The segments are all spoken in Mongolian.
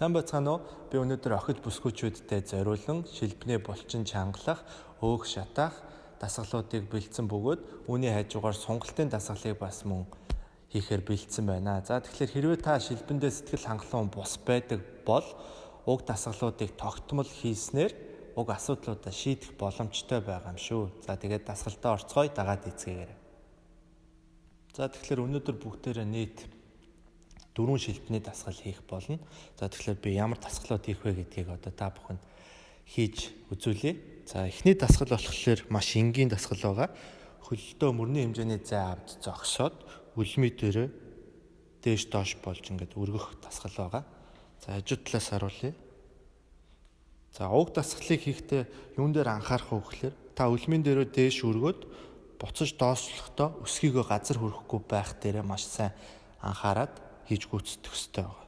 Сайн байцгаана уу? Би өнөөдөр охид бүсгүүчүүдтэй зориулан шилбэнэ булчин чангалах, өөх шатаах дасгалуудыг бэлдсэн бөгөөд үүний хажуугаар сонголтын дасгалыг бас мөн хийхээр бэлдсэн байна. За тэгэхээр хэрвээ та шилбэндээ сэтгэл хангалуун бус байдаг бол уг дасгалуудыг тогтмол хийснээр уг асуудлуудаа шийдэх боломжтой байгаа юм шүү. За тэгээд дасгалтаа орцгоё, дагаад эцгээгээрэй. За тэгэхээр өнөөдөр бүгдээрээ нийт 4 шилбэний дасгал хийх болно. За тэгэхээр би ямар дасгалууд хийх вэ гэдгийг одоо та бүхэнд хийж үзүүлье. За эхний дасгал болохоор маш энгийн дасгал байгаа. Хөлөлтөө мөрний хэмжээний зай авд зогсоод үлми дээрээ дээш доош болж ингээд өргөх дасгал байгаа. За хажуу талаас харуулъя. За уг дасгалыг хийхдээ юун дээр анхаарах вэ гэхээр та үлмийн дээрээ дээш өргөөд буцаж доошлохдоо өсгийгөө газар хүрэхгүй байх дээрээ маш сайн анхаарад хийж гүйцэтгэх хэрэгтэй байна.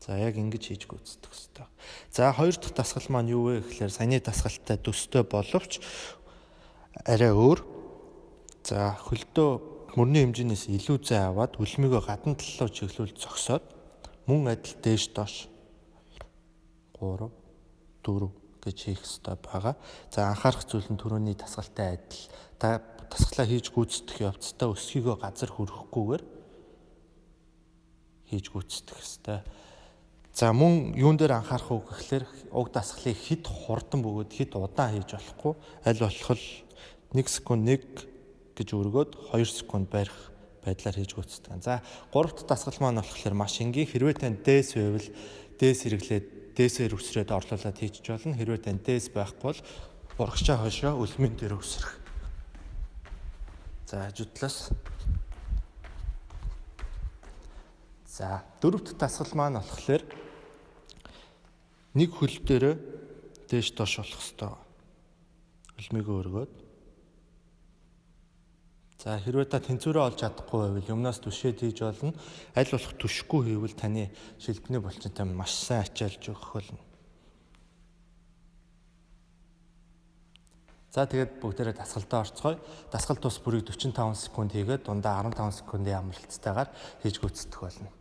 За яг ингэж хийж гүйцэтгэх хэрэгтэй. За хоёр дахь дасгал маань юу вэ гэхээр саяны дасгалтай төстэй боловч арай өөр. За хөлдөө мөрний хэмжээнээс илүү зай аваад үлмийгөө гадна талуу чиглүүл зогсоод мөн адил дээш доош 3 4 гэж хийх хэрэгтэй байгаа. За анхаарах зүйл нь түрүүний дасгалтай адил. Та дасгалаа хийж гүйцэтгэх явцдаа өсгийгөө газар хүрэхгүйгээр хийж гүйцэтгэх хэрэгтэй. За мөн юун дээр анхаарах уу гэхлээр уг дасгалыг хэд хурдан бөгөөд хэд удаан хийж болохгүй. Аль болох 1 секунд 1 гэж өргөөд 2 секунд барих байдлаар хийж гүйцэтгэх. За 3 дахь дасгал маань болохоор маш энгийн. Хэрвээ тань дээс байвал дээс хэрэглээд дээсээр үсрээд орлуулад хийчих болно. Хэрвээ тань дээс байхгүй бол урагшаа хойшоо үлмийн дээр үсрэх. За хажуу талаас. За дөрөв дахь дасгал маань болохоор нэг хөл дээр дээш доош болох ёстой. Үлмийгөө өргөөд. За хэрвээ та тэнцвэрээ олж чадахгүй байвал юмнаас түшээд хийж болно. Аль болох түшихгүй хийвэл таны шилбэний булчинтай маш сайн ачаалж өгөх болно. За тэгээд бүгдээрээ дасгалтаа орцгоё. Дасгал тус бүрийг 45 секунд хийгээд дундаа 15 секундын амралтайгаар хийж гүйцэтгэх болно.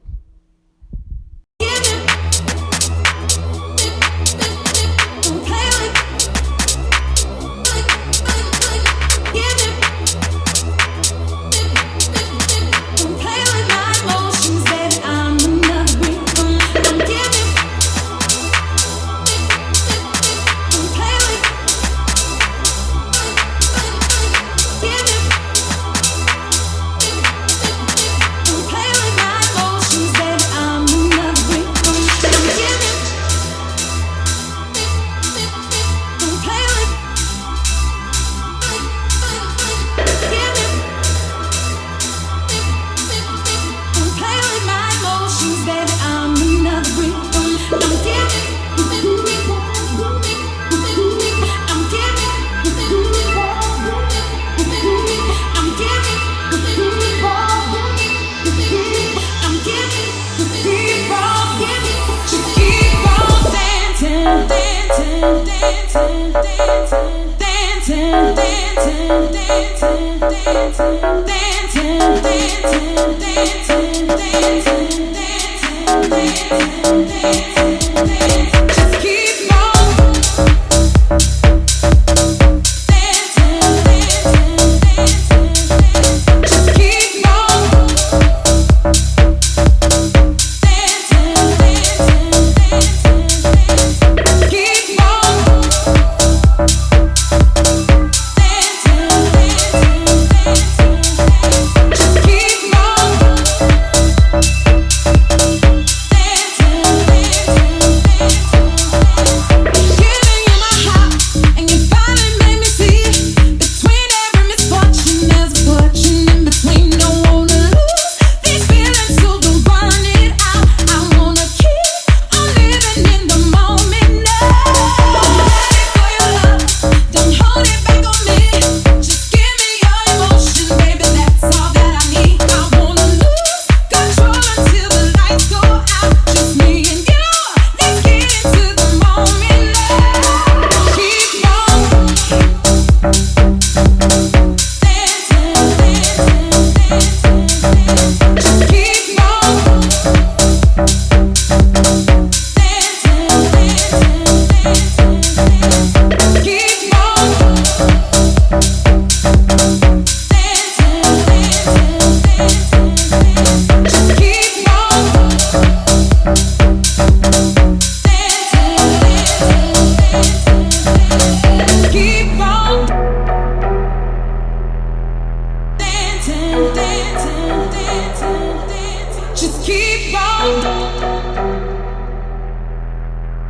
Just keep on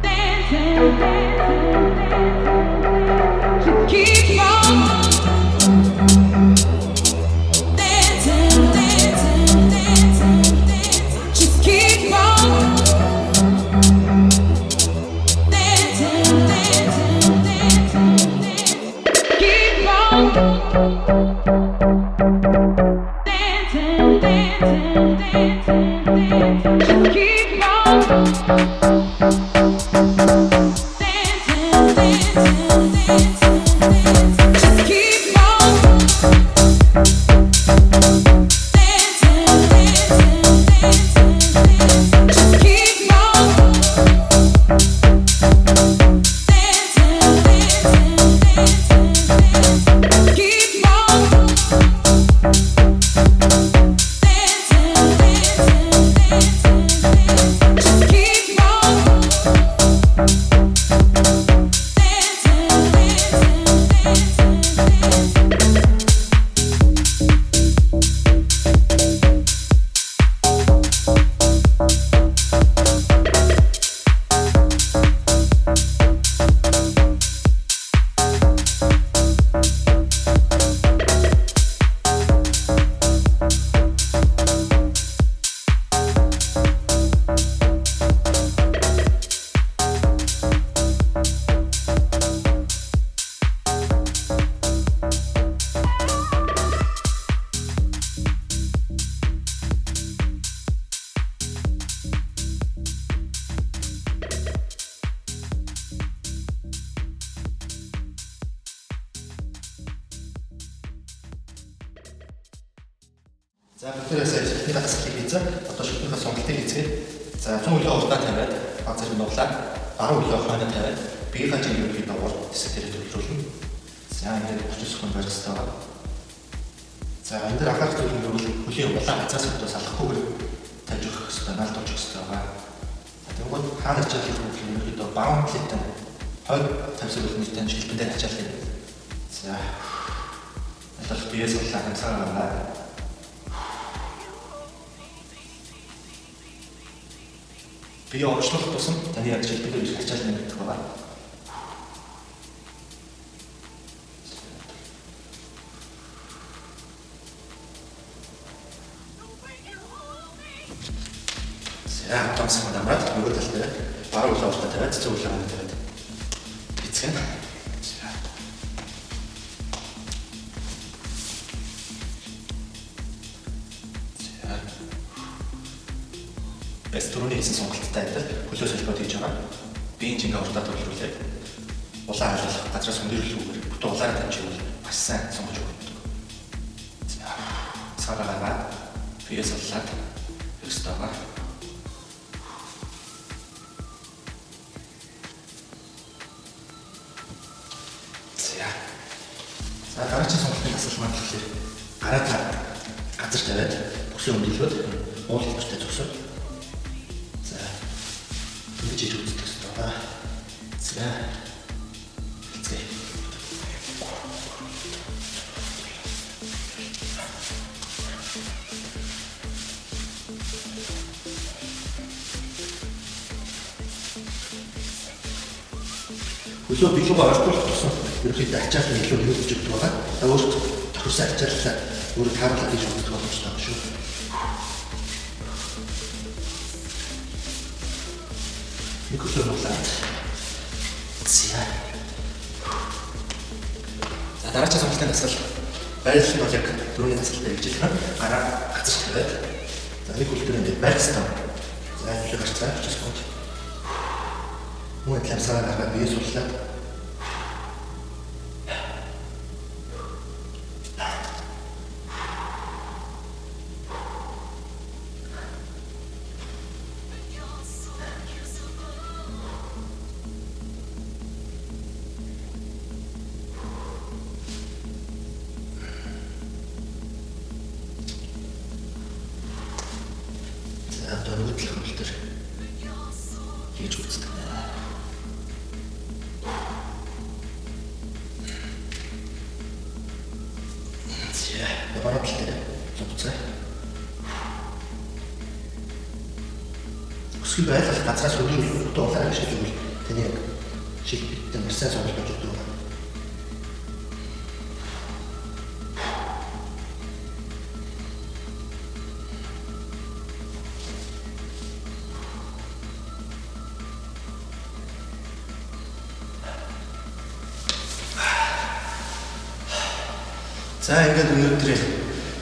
dancing, just keep on dancing, just keep on dancing, keep on just keep За бүгдээрээ сая шилтний дасгалыг хийсэн. Одоо шилтнийхээ сонголтыг хийцгээе. За зүүн хөлөө урдаа тавиад баг зэрэг нуглаа. Баруун хөлөө хойноо тавиад биеийн хажиг ерөнхий доогоор хэсэг дээр төвлөрүүлнэ. За ингээд 30 секунд барих хэрэгтэй байна. За энэ дээр анхаарах зүйл нь хөлийн улаан хязгаас хөдөөс алхахгүйгээр тавьж өгөх хэрэгтэй, наалдуулж өгөх хэрэгтэй байна. Тэгвэл хаана ачаалах вэ? Ерөнхий доо баруун талтай хойд тавьсан үлнийтэй шилтэн дээр ачаалах юм. За одоо биеэс улаан хязгаар бие орчлох тусам таны яг шилбэгээр биш ачаал нэмэгдэх байна. За хамтсан дамраад нөгөө тал дээр баруун хөлөө уртаа тавиад зөв хөлөө хойно тавиад эцгэн. Бэс түрүүний хийсэн сонголттой адил хөлөө солиод хийж байгаа. Биеийн жингээ уртаа төвлөрүүлээд улаан хайлах газраас хүндрэлгүйгээр бүтэн улаараа дамжуул маш сайн сонгож өгдөг. За цаагаа биеэс улаад өстөгөө. За дараагийн сонголтыг асууж маань гэхээр гараа газар тавиад бүсээ өндөрлөөд уул хэлбэртэй зогсоод ингэж хийж үздэг гэсэн байна. За. Хэцээ. Хөлөө билүү оролцох тусам ерөнхийдөө ачаалал илүү нөлөөлж өгдөг байгаа. Өөрөөр тохирсон ачааллаа өөрөөр тааруулаад хийж өгдөг боломжтой байна шүү. Микрофон улаад. За дараагийн сонголтын дасгал байрлал нь бол яг түрүүний дасгалтай хэлж байна. Гараа газар тавиад за нэг хөл дээр ингээд байрцсан. За энэ гарцаа чисгод. Мөн ламсаа гараад бие сурлаад одоо нүдл хөлтөр хийж үздэг. За, баруун талд зовцоо. Бүсгүй байлгах газраас өдөр дуулаа гэж хэлвэл таны яг шилбэгтэй марсаа сонголт болж өгдөг. За ингээд өнөөдрийн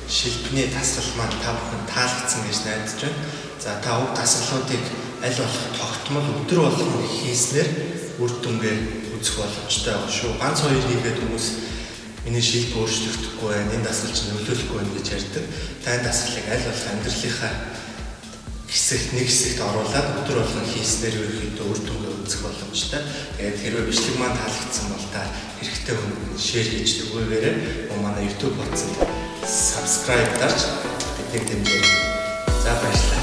шилбэний дасгал маань та бүхэн таалагдсан гэж найдаж байна. За та уг дасгалуудыг аль болох тогтмол өдөр болгон хийснээр үр дүнгээ үзэх боломжтой байгаа шүү. Ганц хоёр хийгээд хүмүүс миний шилбэ өөрчлөгдөхгүй байна, энэ дасгал чинь нөлөөлөхгүй байна гэж ярьдаг. Та энэ дасгалыг аль болох амьдралынхаа нэг хэсэгт оруулаад өдөр болгон хийснээр ерөнхийдөө үр дүнгээ үзэх боломжтой. Тэгээд хэрвээ бичлэг маань таалагдсан бол та хэрэгтэй хүнд шеэр хийж түгээгээрэй. Манай YouTube хуудсанд subscribe дарж биднийг дэмжээрэй. За баярлалаа.